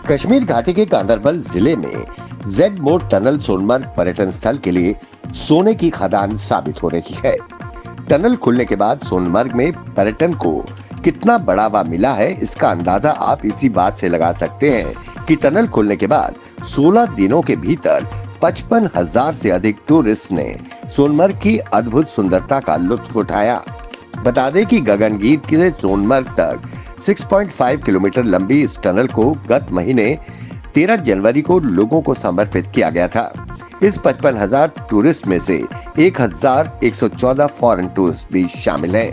कश्मीर घाटी के गांधरबल जिले में जेड मोड़ टनल सोनमर्ग पर्यटन स्थल के लिए सोने की खदान साबित हो रही है। टनल खुलने के बाद सोनमर्ग में पर्यटन को कितना बढ़ावा मिला है, इसका अंदाजा आप इसी बात से लगा सकते हैं कि टनल खुलने के बाद 16 दिनों के भीतर 55,000 से अधिक टूरिस्ट ने सोनमर्ग की अद्भुत सुंदरता का लुत्फ उठाया। बता दें कि गगनगीर से सोनमर्ग तक 6.5 किलोमीटर लंबी इस टनल को गत महीने 13 जनवरी को लोगों को समर्पित किया गया था। इस 55,000 टूरिस्ट में से 1,114 फॉरेन टूरिस्ट भी शामिल हैं।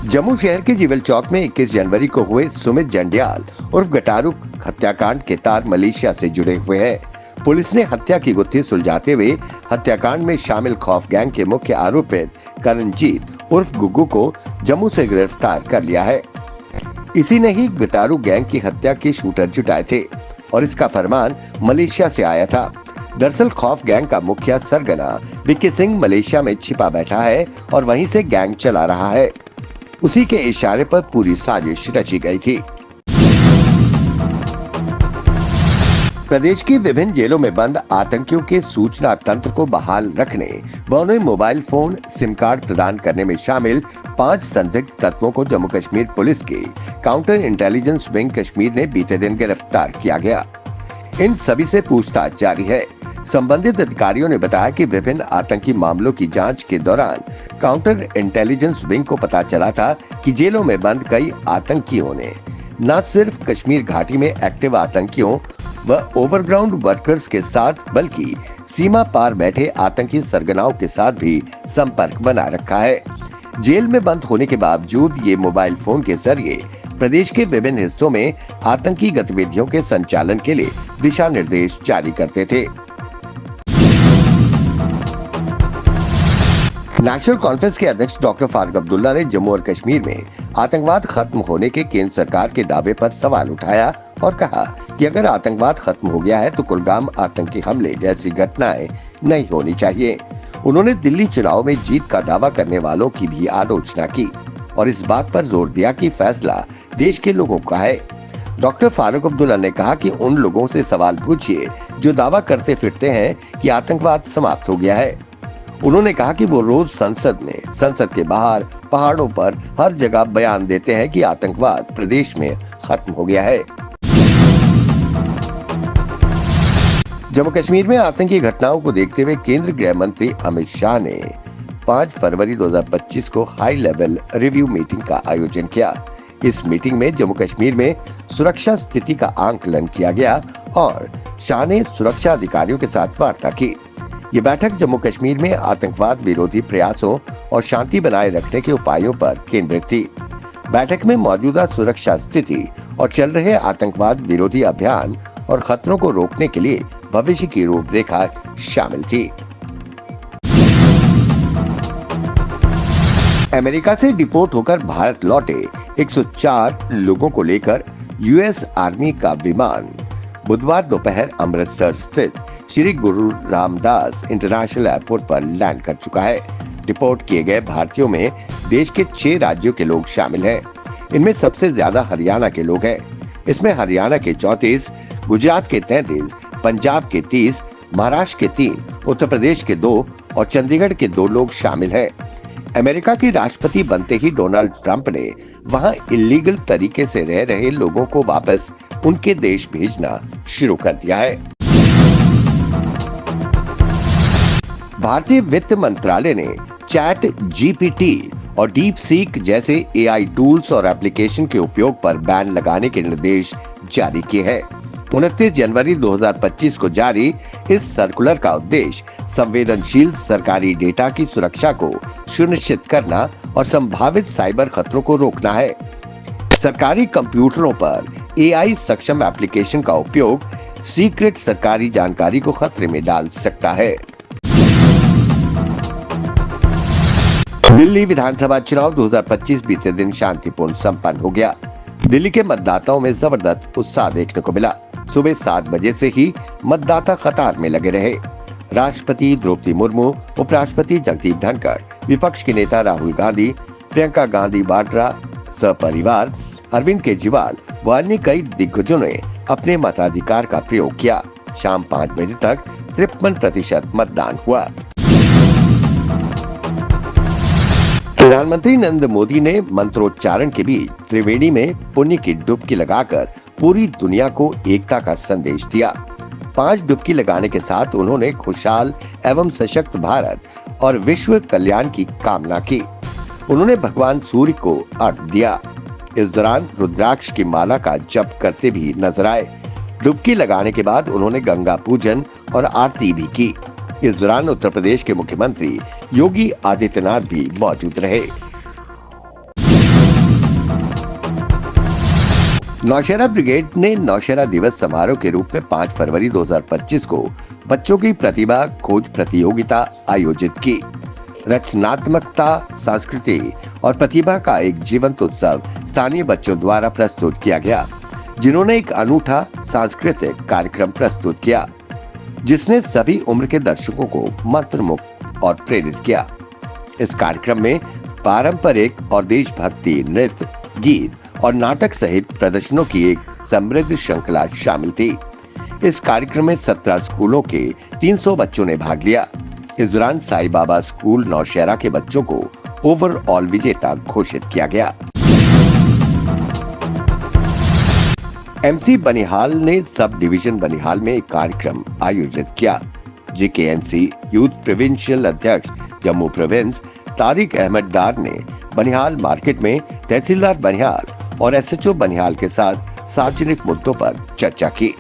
जम्मू शहर के जीवल चौक में 21 जनवरी को हुए सुमित जंडियाल उर्फ गटारू हत्याकांड के तार मलेशिया से जुड़े हुए हैं। पुलिस ने हत्या की गुत्थी सुलझाते हुए हत्याकांड में शामिल खौफ गैंग के मुख्य आरोपित करणजीत उर्फ गुग्गू को जम्मू से गिरफ्तार कर लिया है। इसी ने ही गटारू गैंग की हत्या के शूटर जुटाए थे और इसका फरमान मलेशिया से आया था। दरअसल खौफ गैंग का मुखिया सरगना विक्की सिंह मलेशिया में छिपा बैठा है और वहीं से गैंग चला रहा है। उसी के इशारे पर पूरी साजिश रची गई थी। प्रदेश की विभिन्न जेलों में बंद आतंकियों के सूचना तंत्र को बहाल रखने व उन्हें मोबाइल फोन, सिम कार्ड प्रदान करने में शामिल 5 संदिग्ध तत्वों को जम्मू कश्मीर पुलिस की काउंटर इंटेलिजेंस विंग कश्मीर ने बीते दिन गिरफ्तार किया गया। इन सभी से पूछताछ जारी है। संबंधित अधिकारियों ने बताया कि विभिन्न आतंकी मामलों की जांच के दौरान काउंटर इंटेलिजेंस विंग को पता चला था कि जेलों में बंद कई आतंकियों ने न सिर्फ कश्मीर घाटी में एक्टिव आतंकियों व ओवरग्राउंड वर्कर्स के साथ बल्कि सीमा पार बैठे आतंकी सरगनाओं के साथ भी संपर्क बना रखा है। जेल में बंद होने के बावजूद ये मोबाइल फोन के जरिए प्रदेश के विभिन्न हिस्सों में आतंकी गतिविधियों के संचालन के लिए दिशा निर्देश जारी करते थे। नेशनल कॉन्फ्रेंस के अध्यक्ष डॉक्टर फारूक अब्दुल्ला ने जम्मू और कश्मीर में आतंकवाद खत्म होने के केंद्र सरकार के दावे पर सवाल उठाया और कहा कि अगर आतंकवाद खत्म हो गया है तो कुलगाम आतंकी हमले जैसी घटनाएं नहीं होनी चाहिए। उन्होंने दिल्ली चुनाव में जीत का दावा करने वालों की भी आलोचना की और इस बात पर जोर दिया कि फैसला देश के लोगों का है। डॉक्टर फारूक अब्दुल्ला ने कहा कि उन लोगों से सवाल पूछिए जो दावा करते फिरते हैं कि आतंकवाद समाप्त हो गया है। उन्होंने कहा कि वो रोज संसद में, संसद के बाहर, पहाड़ों पर हर जगह बयान देते हैं कि आतंकवाद प्रदेश में खत्म हो गया है। जम्मू कश्मीर में आतंकी घटनाओं को देखते हुए केंद्रीय गृह मंत्री अमित शाह ने 5 फरवरी 2025 को हाई लेवल रिव्यू मीटिंग का आयोजन किया। इस मीटिंग में जम्मू कश्मीर में सुरक्षा स्थिति का आंकलन किया गया और शाह ने सुरक्षा अधिकारियों के साथ वार्ता की। ये बैठक जम्मू कश्मीर में आतंकवाद विरोधी प्रयासों और शांति बनाए रखने के उपायों पर केंद्रित थी। बैठक में मौजूदा सुरक्षा स्थिति और चल रहे आतंकवाद विरोधी अभियान और खतरों को रोकने के लिए भविष्य की रूपरेखा शामिल थी। अमेरिका से डिपोर्ट होकर भारत लौटे 104 लोगों को लेकर यूएस आर्मी का विमान बुधवार दोपहर अमृतसर स्थित श्री गुरु रामदास इंटरनेशनल एयरपोर्ट पर लैंड कर चुका है। डिपोर्ट किए गए भारतीयों में देश के 6 राज्यों के लोग शामिल हैं। इनमें सबसे ज्यादा हरियाणा के लोग हैं। इसमें हरियाणा के 34, गुजरात के 33, पंजाब के 30, महाराष्ट्र के 3, उत्तर प्रदेश के 2 और चंडीगढ़ के 2 लोग शामिल हैं। अमेरिका के राष्ट्रपति बनते ही डोनाल्ड ट्रंप ने वहां इलीगल तरीके से रह रहे लोगों को वापस उनके देश भेजना शुरू कर दिया है। भारतीय वित्त मंत्रालय ने चैट जीपीटी और डीप सीक जैसे एआई टूल्स और एप्लीकेशन के उपयोग पर बैन लगाने के निर्देश जारी किए हैं। 29 जनवरी 2025 को जारी इस सर्कुलर का उद्देश्य संवेदनशील सरकारी डेटा की सुरक्षा को सुनिश्चित करना और संभावित साइबर खतरों को रोकना है। सरकारी कंप्यूटरों पर एआई सक्षम एप्लीकेशन का उपयोग सीक्रेट सरकारी जानकारी को खतरे में डाल सकता है। दिल्ली विधानसभा चुनाव 2025 बीते दिन शांतिपूर्ण संपन्न हो गया। दिल्ली के मतदाताओं में जबरदस्त उत्साह देखने को मिला। सुबह 7 बजे से ही मतदाता कतार में लगे रहे। राष्ट्रपति द्रौपदी मुर्मू, उपराष्ट्रपति जगदीप धनखड़, विपक्ष के नेता राहुल गांधी, प्रियंका गांधी वाड्रा सपरिवार अरविंद केजरीवाल व अन्य कई दिग्गजों ने अपने मताधिकार का प्रयोग किया। शाम 5 बजे तक 53% मतदान हुआ। प्रधानमंत्री नरेंद्र मोदी ने मंत्रोच्चारण के बीच त्रिवेणी में पुण्य की डुबकी लगाकर पूरी दुनिया को एकता का संदेश दिया। 5 डुबकी लगाने के साथ उन्होंने खुशहाल एवं सशक्त भारत और विश्व कल्याण की कामना की। उन्होंने भगवान सूर्य को अर्घ्य दिया। इस दौरान रुद्राक्ष की माला का जप करते भी नजर आए। डुबकी लगाने के बाद उन्होंने गंगा पूजन और आरती भी की। इस दौरान उत्तर प्रदेश के मुख्यमंत्री योगी आदित्यनाथ भी मौजूद रहे। नौशेरा ब्रिगेड ने नौशेरा दिवस समारोह के रूप में 5 फरवरी 2025 को बच्चों की प्रतिभा खोज प्रतियोगिता आयोजित की। रचनात्मकता, संस्कृति और प्रतिभा का एक जीवंत उत्सव स्थानीय बच्चों द्वारा प्रस्तुत किया गया, जिन्होंने एक अनूठा सांस्कृतिक कार्यक्रम प्रस्तुत किया, जिसने सभी उम्र के दर्शकों को मंत्रमुग्ध और प्रेरित किया। इस कार्यक्रम में पारंपरिक और देशभक्ति नृत्य, गीत और नाटक सहित प्रदर्शनों की एक समृद्ध श्रृंखला शामिल थी। इस कार्यक्रम में 17 स्कूलों के 300 बच्चों ने भाग लिया। इस दौरान साईं बाबा स्कूल नौशेरा के बच्चों को ओवरऑल विजेता घोषित किया गया। एमसी बनिहाल ने सब डिवीजन बनिहाल में एक कार्यक्रम आयोजित किया। जेकेएनसी यूथ प्रोविंशियल अध्यक्ष जम्मू प्रोविंस तारिक अहमद डार ने बनिहाल मार्केट में तहसीलदार बनिहाल और एसएचओ बनिहाल के साथ सार्वजनिक मुद्दों पर चर्चा की।